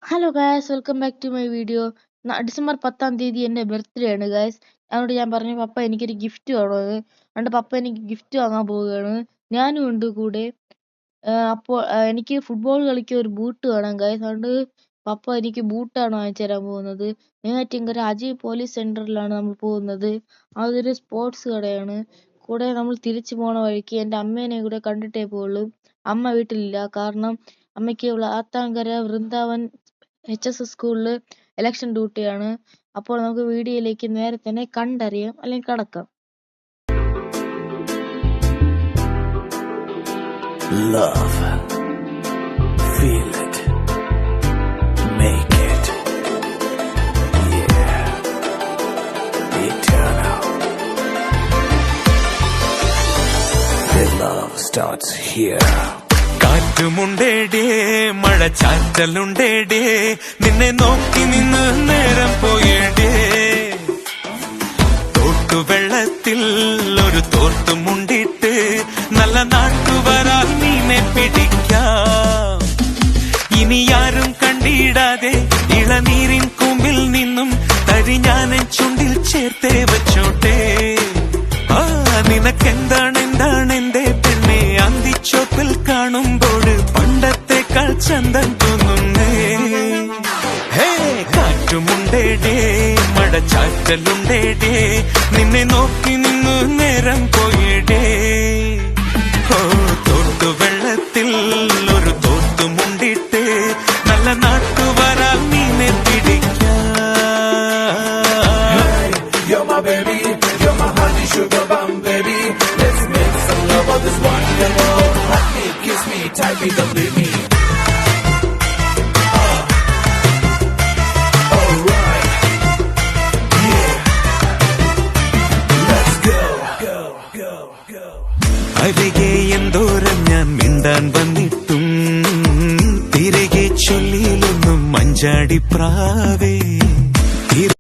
Hello guys, welcome back to my video. December 10-ാം തീയതി എൻ്റെ ബർത്ത്ഡേ ആണ് ഗായ്സ്. അതുകൊണ്ട് ഞാൻ പറഞ്ഞു പപ്പ എനിക്കൊരു ഗിഫ്റ്റ് വേണമെന്ന്. അതുകൊണ്ട് പപ്പ എനിക്ക് ഗിഫ്റ്റ് വാങ്ങാൻ പോവുകയാണ്. ഞാനും ഉണ്ട് കൂടെ. അപ്പോൾ എനിക്ക് ഫുട്ബോൾ കളിക്കാൻ ഒരു ബൂട്ട് വേണം ഗായ്സ്. അതുകൊണ്ട് പപ്പ എനിക്ക് ബൂട്ടാണ് വാങ്ങിച്ചു തരാൻ പോകുന്നത്. നെയ്യാറ്റിൻകര അജയ് പോലീസ് സെന്ററിലാണ് നമ്മൾ പോകുന്നത്. അതൊരു സ്പോർട്സ് കടയാണ്. കൂടെ നമ്മൾ തിരിച്ചു പോണ വഴിക്ക് എൻ്റെ അമ്മേനെ കൂടെ കണ്ടിട്ടേ പോകുള്ളൂ. അമ്മ വീട്ടിലില്ല, കാരണം അമ്മയ്ക്ക് വ്ളാത്താങ്കര വൃന്ദാവൻ HSS സ്കൂളിൽ ഇലക്ഷൻ ഡ്യൂട്ടിയാണ്. അപ്പോൾ നമുക്ക് വീഡിയോയിലേക്ക് നേരെ തന്നെ കണ്ടറിയാം, അല്ലെങ്കിൽ കടക്കാം. Love, feel it, make it, yeah, eternal. The love starts here. കാറ്റുമുണ്ടേടേ, മഴച്ചാറ്റലുണ്ടേടേ, നിന്നെ നോക്കി നിന്ന് നേരം പോയേടേ. തോട്ടുവെള്ളത്തിൽ ഒരു തോർത്തുമുണ്ടിട്ട് നല്ല നാട്ടുവരാൽ നീനെ പിടിക്കാം. ഇനി ആരും കണ്ടിടാതെ ഇളനീരിൻ കൂമ്പിൽ നിന്നും തരി ഞാനൻ ചുണ്ടിൽ ചേർത്തേ വച്ചോട്ടെ. നിനക്കെന്താണ് എന്റെ പെണ്ണെ അന്തിച്ചോപ്പിൽ കാണുമ്പോൾ പണ്ടത്തെക്കാൾ ചന്തം തോന്നുന്നേ. ഹേ, കാറ്റുമുണ്ടേടേ, മഴച്ചാറ്റലുണ്ടേടേ, നിന്നെ നോക്കി നിന്ന് നേരം പോയിടേ. ഓ, തോട്ടുവെള്ളത്തിൽ ഒരു തോർത്തുമുണ്ടിട്ട് നല്ല നാട്ടുവരാൽ നീനെ പിടിക്കാം. You're my baby, you're my honey sugar bum baby. Let's make some love on this wonderful. Hug me, kiss me, tight me, don't leave me. Alright, yeah. Let's go, go, go, go. അരികെ എന്തോരം ഞാൻ മിണ്ടാൻ വന്നിട്ടും തിരികെ ചൊല്ലിയിലൊന്നും മഞ്ചാടി പ്രാവേ.